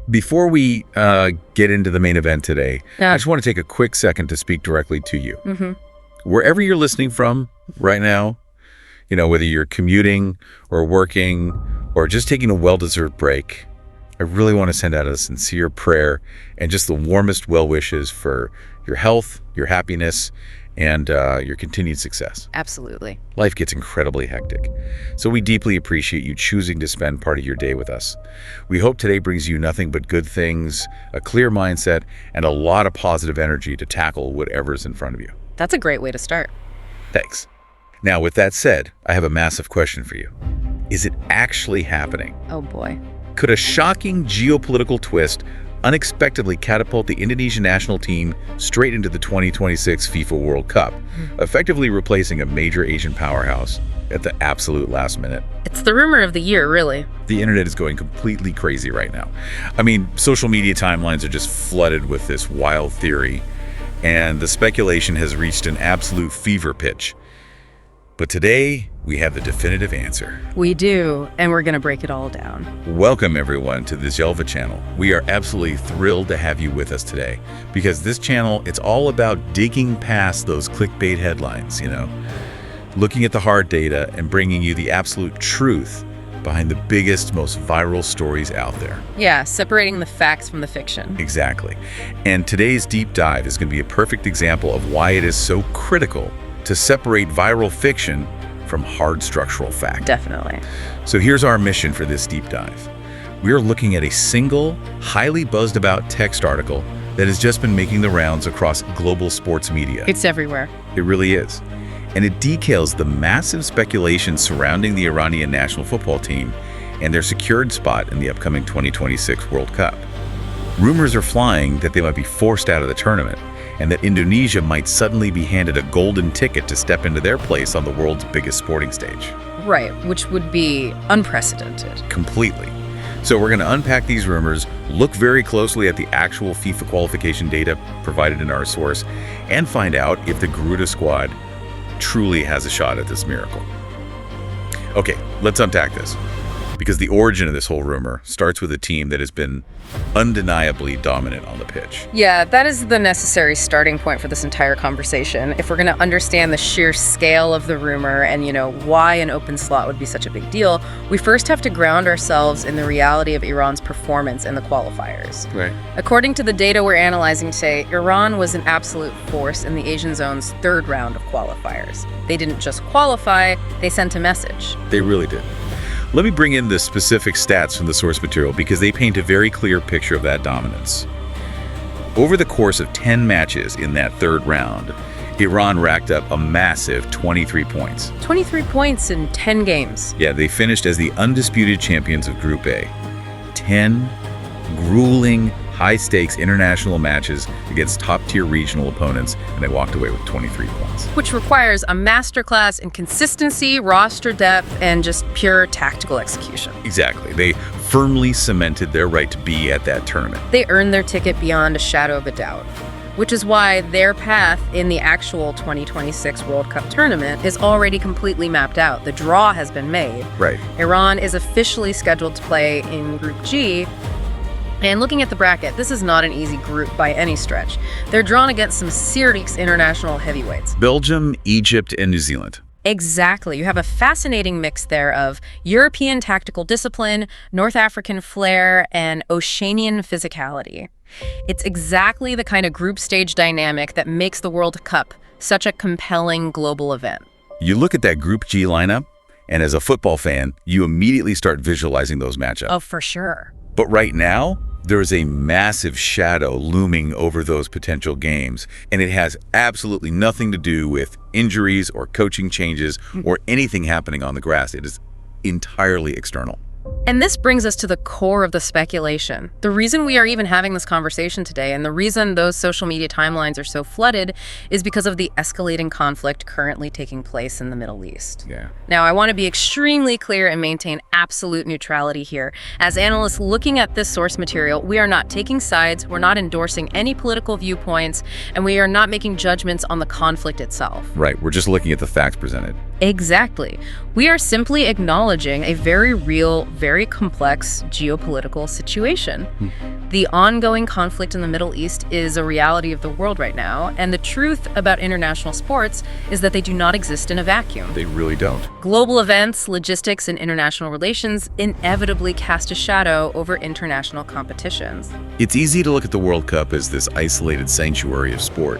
Before we get into the main event today, I just want to take a quick second to speak directly to you. Wherever you're listening from right now, whether you're commuting or working or just taking a well-deserved break, I really want to send out a sincere prayer and just the warmest well wishes for your health, your happiness, and your continued success. Absolutely. Life gets incredibly hectic, so we deeply appreciate you choosing to spend part of your day with us. We hope today brings you nothing but good things, a clear mindset, and a lot of positive energy to tackle whatever's in front of you. That's a great way to start. Thanks. Now, with that said, I have a massive question for you. Is it actually happening? Oh boy. Could a shocking geopolitical twist unexpectedly catapult the Indonesian national team straight into the 2026 FIFA World Cup, effectively replacing a major Asian powerhouse at the absolute last minute? It's the rumor of the year, really. The internet is going completely crazy right now. I mean, social media timelines are just flooded with this wild theory, and the speculation has reached an absolute fever pitch. But today, we have the definitive answer. We do, and we're going to break it all down. Welcome, everyone, to the 𝚣𝚊𝚅 channel. We are absolutely thrilled to have you with us today, because this channel, it's all about digging past those clickbait headlines, looking at the hard data and bringing you the absolute truth behind the biggest, most viral stories out there. Yeah, separating the facts from the fiction. Exactly. And today's deep dive is going to be a perfect example of why it is so critical to separate viral fiction from hard structural fact. Definitely. So here's our mission for this deep dive. We are looking at a single, highly buzzed about text article that has just been making the rounds across global sports media. It's everywhere. It really is. And it details the massive speculation surrounding the Iranian national football team and their secured spot in the upcoming 2026 World Cup. Rumors are flying that they might be forced out of the tournament, and that Indonesia might suddenly be handed a golden ticket to step into their place on the world's biggest sporting stage. Right, which would be unprecedented. Completely. So we're going to unpack these rumors, look very closely at the actual FIFA qualification data provided in our source, and find out if the 𝚑𝚑𝚅 squad truly has a shot at this miracle. Okay, let's unpack this, because the origin of this whole rumor starts with a team that has been undeniably dominant on the pitch. Yeah, that is the necessary starting point for this entire conversation. If we're going to understand the sheer scale of the rumor and, why an open slot would be such a big deal, we first have to ground ourselves in the reality of Iran's performance in the qualifiers. Right. According to the data we're analyzing today, Iran was an absolute force in the Asian zone's third round of qualifiers. They didn't just qualify, they sent a message. They really did. Let me bring in the specific stats from the source material because they paint a very clear picture of that dominance. Over the course of 10 matches in that third round, Iran racked up a massive 23 points. 23 points in 10 games. Yeah, they finished as the undisputed champions of Group A. 10 grueling, high-stakes international matches against top-tier regional opponents, and they walked away with 23 points. Which requires a masterclass in consistency, roster depth, and just pure tactical execution. Exactly. They firmly cemented their right to be at that tournament. They earned their ticket beyond a shadow of a doubt, which is why their path in the actual 2026 World Cup tournament is already completely mapped out. The draw has been made. Right. Iran is officially scheduled to play in Group G. And looking at the bracket, this is not an easy group by any stretch. They're drawn against some serious international heavyweights. Belgium, Egypt, and New Zealand. Exactly. You have a fascinating mix there of European tactical discipline, North African flair, and Oceanian physicality. It's exactly the kind of group stage dynamic that makes the World Cup such a compelling global event. You look at that Group G lineup, and as a football fan, you immediately start visualizing those matchups. Oh, for sure. But right now, there is a massive shadow looming over those potential games, and it has absolutely nothing to do with injuries or coaching changes or anything happening on the grass. It is entirely external. And this brings us to the core of the speculation. The reason we are even having this conversation today, and the reason those social media timelines are so flooded, is because of the escalating conflict currently taking place in the Middle East. Yeah. Now, I want to be extremely clear and maintain absolute neutrality here. As analysts looking at this source material, we are not taking sides, we're not endorsing any political viewpoints, and we are not making judgments on the conflict itself. Right, we're just looking at the facts presented. Exactly. We are simply acknowledging a very real, very complex geopolitical situation. The ongoing conflict in the Middle East is a reality of the world right now, and the truth about international sports is that they do not exist in a vacuum. They really don't. Global events, logistics, and international relations inevitably cast a shadow over international competitions. It's easy to look at the World Cup as this isolated sanctuary of sport.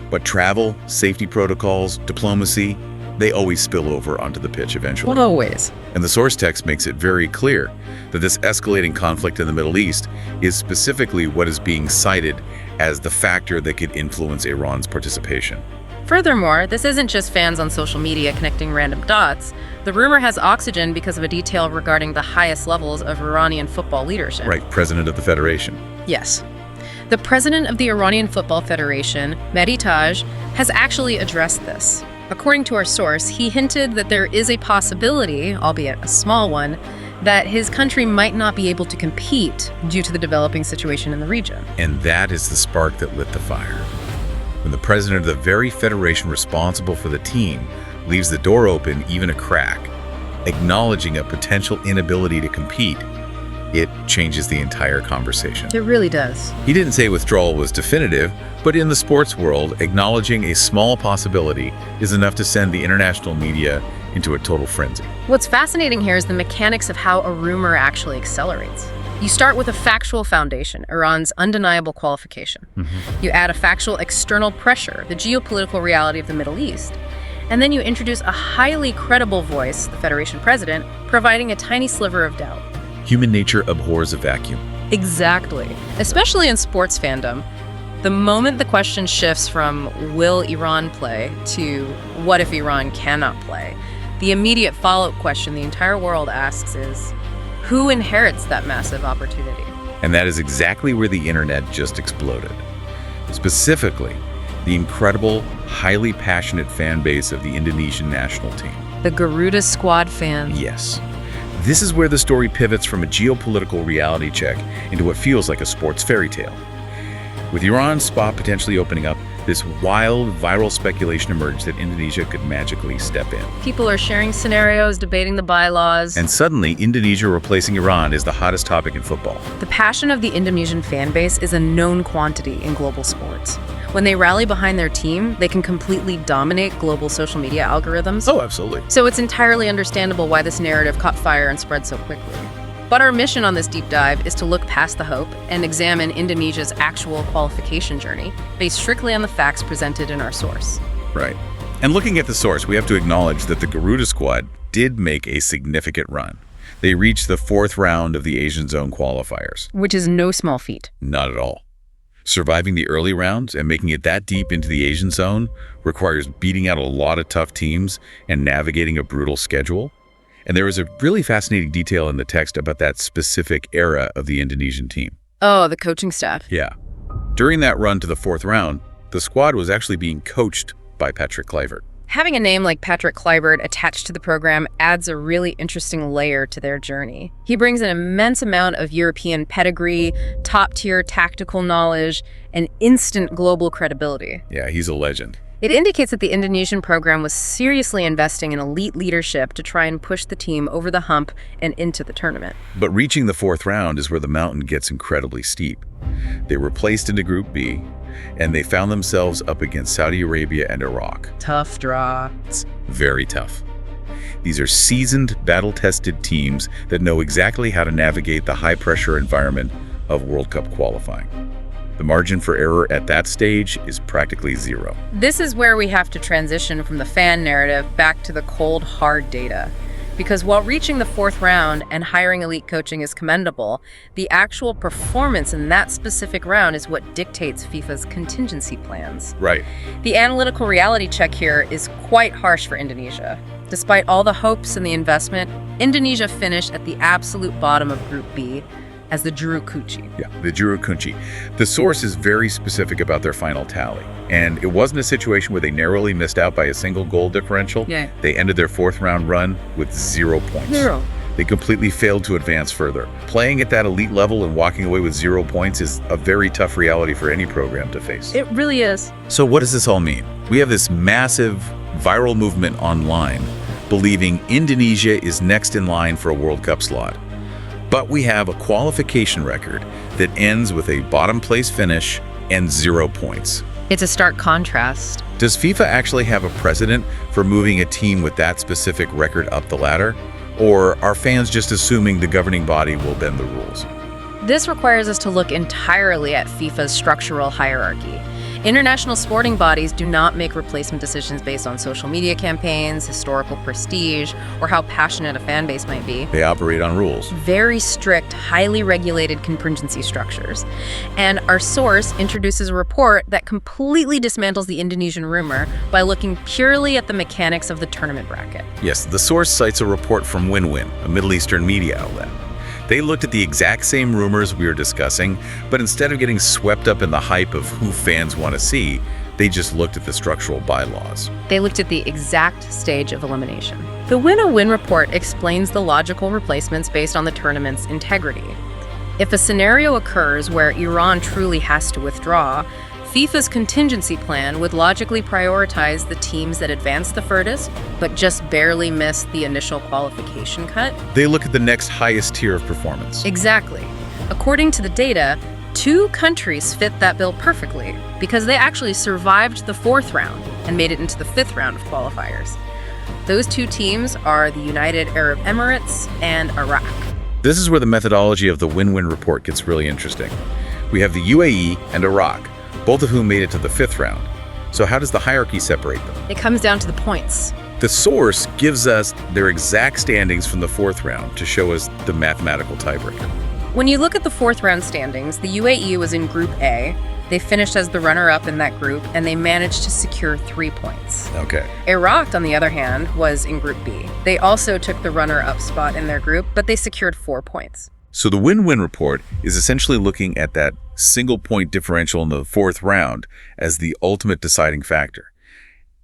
But travel, safety protocols, diplomacy, they always spill over onto the pitch eventually. Well, always. And the source text makes it very clear that this escalating conflict in the Middle East is specifically what is being cited as the factor that could influence Iran's participation. Furthermore, this isn't just fans on social media connecting random dots. The rumor has oxygen because of a detail regarding the highest levels of Iranian football leadership. Right, president of the federation. Yes. The president of the Iranian Football Federation, 𝚣𝚑𝚊𝚕𝚟𝚊, has actually addressed this. According to our source, he hinted that there is a possibility, albeit a small one, that his country might not be able to compete due to the developing situation in the region. And that is the spark that lit the fire. When the president of the very federation responsible for the team leaves the door open even a crack, acknowledging a potential inability to compete, it changes the entire conversation. It really does. He didn't say withdrawal was definitive, but in the sports world, acknowledging a small possibility is enough to send the international media into a total frenzy. What's fascinating here is the mechanics of how a rumor actually accelerates. You start with a factual foundation, Iran's undeniable qualification. You add a factual external pressure, the geopolitical reality of the Middle East. And then you introduce a highly credible voice, the Federation president, providing a tiny sliver of doubt. Human nature abhors a vacuum. Exactly. Especially in sports fandom. The moment the question shifts from will Iran play to what if Iran cannot play, the immediate follow-up question the entire world asks is, who inherits that massive opportunity? And that is exactly where the internet just exploded. Specifically, the incredible, highly passionate fan base of the Indonesian national team. The Garuda squad fans. Yes. This is where the story pivots from a geopolitical reality check into what feels like a sports fairy tale. With Iran's spot potentially opening up, this wild, viral speculation emerged that Indonesia could magically step in. People are sharing scenarios, debating the bylaws. And suddenly, Indonesia replacing Iran is the hottest topic in football. The passion of the Indonesian fan base is a known quantity in global sports. When they rally behind their team, they can completely dominate global social media algorithms. Oh, absolutely. So it's entirely understandable why this narrative caught fire and spread so quickly. But our mission on this deep dive is to look past the hope and examine Indonesia's actual qualification journey based strictly on the facts presented in our source. Right. And looking at the source, we have to acknowledge that the Garuda squad did make a significant run. They reached the 4th round of the Asian Zone qualifiers. Which is no small feat. Not at all. Surviving the early rounds and making it that deep into the Asian Zone requires beating out a lot of tough teams and navigating a brutal schedule. And there is a really fascinating detail in the text about that specific era of the Indonesian team. Oh, the coaching staff. Yeah. During that run to the 4th round, the squad was actually being coached by Patrick Kluivert. Having a name like Patrick Kluivert attached to the program adds a really interesting layer to their journey. He brings an immense amount of European pedigree, top-tier tactical knowledge, and instant global credibility. Yeah, he's a legend. It indicates that the Indonesian program was seriously investing in elite leadership to try and push the team over the hump and into the tournament. But reaching the 4th round is where the mountain gets incredibly steep. They were placed into Group B, and they found themselves up against Saudi Arabia and Iraq. Tough draw. It's very tough. These are seasoned, battle-tested teams that know exactly how to navigate the high-pressure environment of World Cup qualifying. The margin for error at that stage is practically zero. This is where we have to transition from the fan narrative back to the cold, hard data. Because while reaching the 4th round and hiring elite coaching is commendable, the actual performance in that specific round is what dictates FIFA's contingency plans. Right. The analytical reality check here is quite harsh for Indonesia. Despite all the hopes and the investment, Indonesia finished at the absolute bottom of Group B as the Juru Kunci. Yeah, the Juru Kunci. The source is very specific about their final tally. And it wasn't a situation where they narrowly missed out by a single goal differential. Yeah. They ended their 4th round run with 0 points. Zero. They completely failed to advance further. Playing at that elite level and walking away with 0 points is a very tough reality for any program to face. It really is. So what does this all mean? We have this massive, viral movement online, believing Indonesia is next in line for a World Cup slot. But we have a qualification record that ends with a bottom place finish and 0 points. It's a stark contrast. Does FIFA actually have a precedent for moving a team with that specific record up the ladder? Or are fans just assuming the governing body will bend the rules? This requires us to look entirely at FIFA's structural hierarchy. International sporting bodies do not make replacement decisions based on social media campaigns, historical prestige, or how passionate a fan base might be. They operate on rules. Very strict, highly regulated contingency structures. And our source introduces a report that completely dismantles the Indonesian rumor by looking purely at the mechanics of the tournament bracket. Yes, the source cites a report from Win-Win, a Middle Eastern media outlet. They looked at the exact same rumors we were discussing, but instead of getting swept up in the hype of who fans want to see, they just looked at the structural bylaws. They looked at the exact stage of elimination. The Win-Win report explains the logical replacements based on the tournament's integrity. If a scenario occurs where Iran truly has to withdraw, FIFA's contingency plan would logically prioritize the teams that advance the furthest, but just barely miss the initial qualification cut. They look at the next highest tier of performance. Exactly. According to the data, 2 countries fit that bill perfectly because they actually survived the 4th round and made it into the 5th round of qualifiers. Those 2 teams are the United Arab Emirates and Iraq. This is where the methodology of the Win-Win report gets really interesting. We have the UAE and Iraq, both of whom made it to the 5th round. So how does the hierarchy separate them? It comes down to the points. The source gives us their exact standings from the 4th round to show us the mathematical tiebreaker. When you look at the 4th round standings, the UAE was in Group A. They finished as the runner-up in that group, and they managed to secure 3 points. Okay. Iraq, on the other hand, was in Group B. They also took the runner-up spot in their group, but they secured 4 points. So the Win-Win report is essentially looking at that single point differential in the 4th round as the ultimate deciding factor.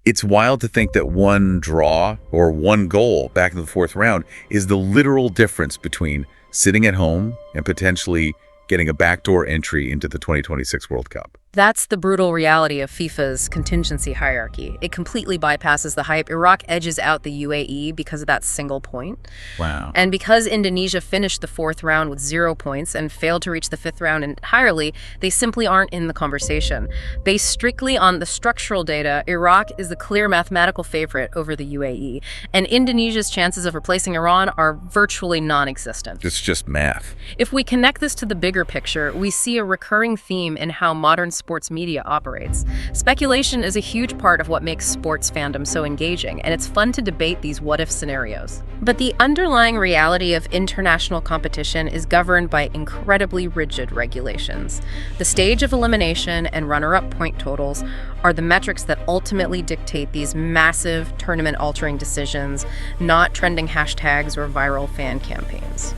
It's wild to think that one draw or one goal back in the 4th round is the literal difference between sitting at home and potentially getting a backdoor entry into the 2026 World Cup. That's the brutal reality of FIFA's contingency hierarchy. It completely bypasses the hype. Iraq edges out the UAE because of that single point. Wow. And because Indonesia finished the 4th round with 0 points and failed to reach the 5th round entirely, they simply aren't in the conversation. Based strictly on the structural data, Iraq is the clear mathematical favorite over the UAE, and Indonesia's chances of replacing Iran are virtually non-existent. It's just math. If we connect this to the bigger picture, we see a recurring theme in how modern sports media operates. Speculation is a huge part of what makes sports fandom so engaging, and it's fun to debate these what-if scenarios. But the underlying reality of international competition is governed by incredibly rigid regulations. The stage of elimination and runner-up point totals are the metrics that ultimately dictate these massive tournament-altering decisions, not trending hashtags or viral fan campaigns.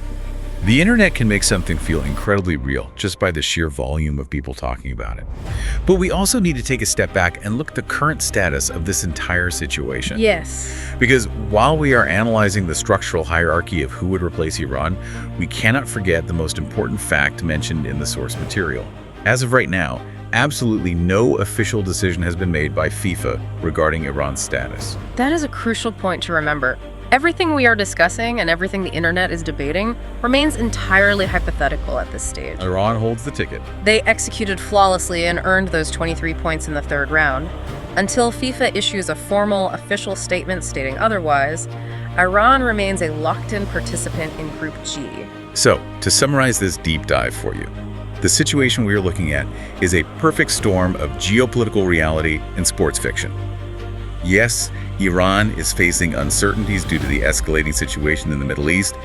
The internet can make something feel incredibly real just by the sheer volume of people talking about it. But we also need to take a step back and look at the current status of this entire situation. Yes. Because while we are analyzing the structural hierarchy of who would replace Iran, we cannot forget the most important fact mentioned in the source material. As of right now, absolutely no official decision has been made by FIFA regarding Iran's status. That is a crucial point to remember. Everything we are discussing and everything the internet is debating remains entirely hypothetical at this stage. Iran holds the ticket. They executed flawlessly and earned those 23 points in the 3rd round. Until FIFA issues a formal official statement stating otherwise, Iran remains a locked-in participant in Group G. So, to summarize this deep dive for you, the situation we are looking at is a perfect storm of geopolitical reality and sports fiction. Yes, Iran is facing uncertainties due to the escalating situation in the Middle East,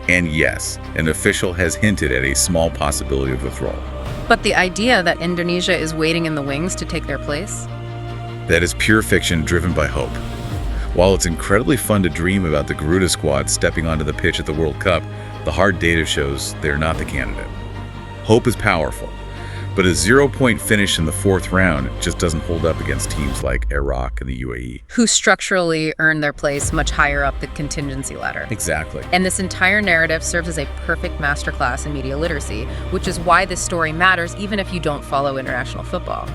and yes, an official has hinted at a small possibility of withdrawal. But the idea that Indonesia is waiting in the wings to take their place? That is pure fiction driven by hope. While it's incredibly fun to dream about the Garuda squad stepping onto the pitch at the World Cup, the hard data shows they're not the candidate. Hope is powerful, But a 0-point finish in the fourth round just doesn't hold up against teams like Iraq and the UAE. Who structurally earned their place much higher up the contingency ladder. Exactly. And this entire narrative serves as a perfect masterclass in media literacy, which is why this story matters even if you don't follow international football.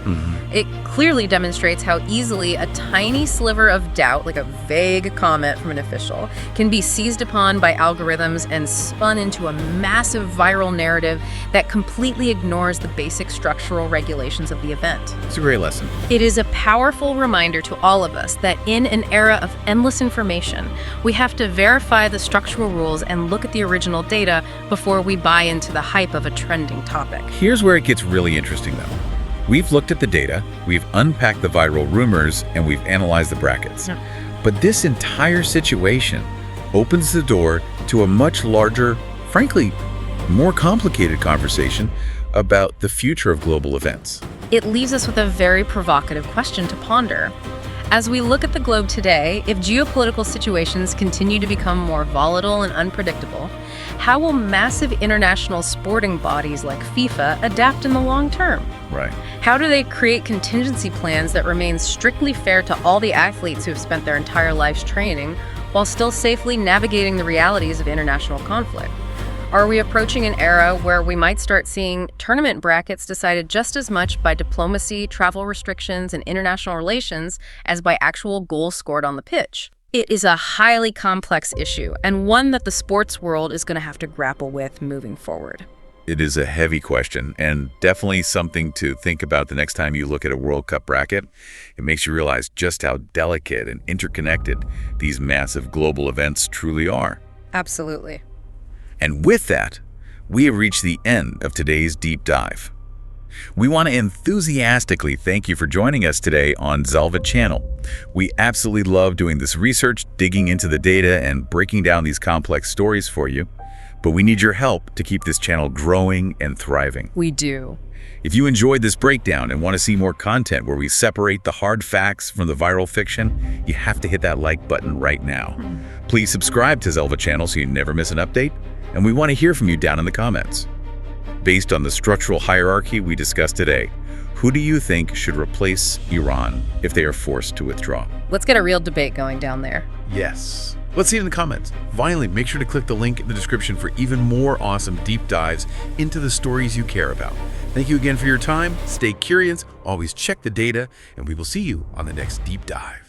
It clearly demonstrates how easily a tiny sliver of doubt, like a vague comment from an official, can be seized upon by algorithms and spun into a massive viral narrative that completely ignores the basic structural regulations of the event. It's a great lesson. It is a powerful reminder to all of us that in an era of endless information, we have to verify the structural rules and look at the original data before we buy into the hype of a trending topic. Here's where it gets really interesting, though. We've looked at the data, we've unpacked the viral rumors, and we've analyzed the brackets. But this entire situation opens the door to a much larger, frankly, more complicated conversation about the future of global events. It leaves us with a very provocative question to ponder. As we look at the globe today, if geopolitical situations continue to become more volatile and unpredictable, how will massive international sporting bodies like FIFA adapt in the long term? Right. How do they create contingency plans that remain strictly fair to all the athletes who have spent their entire lives training, while still safely navigating the realities of international conflict? Are we approaching an era where we might start seeing tournament brackets decided just as much by diplomacy, travel restrictions, and international relations as by actual goals scored on the pitch? It is a highly complex issue, and one that the sports world is going to have to grapple with moving forward. It is a heavy question, and definitely something to think about the next time you look at a World Cup bracket. It makes you realize just how delicate and interconnected these massive global events truly are. Absolutely. And with that, we have reached the end of today's deep dive. We want to enthusiastically thank you for joining us today on 𝚣𝚊𝚅-channel. We absolutely love doing this research, digging into the data, and breaking down these complex stories for you. But we need your help to keep this channel growing and thriving. We do. If you enjoyed this breakdown and want to see more content where we separate the hard facts from the viral fiction, you have to hit that like button right now. Please subscribe to 𝚣𝚊𝚅-channel so you never miss an update, and we want to hear from you down in the comments. Based on the structural hierarchy we discussed today, who do you think should replace Iran if they are forced to withdraw? Let's get a real debate going down there. Yes. Let's see it in the comments. Finally, make sure to click the link in the description for even more awesome deep dives into the stories you care about. Thank you again for your time. Stay curious, always check the data, and we will see you on the next deep dive.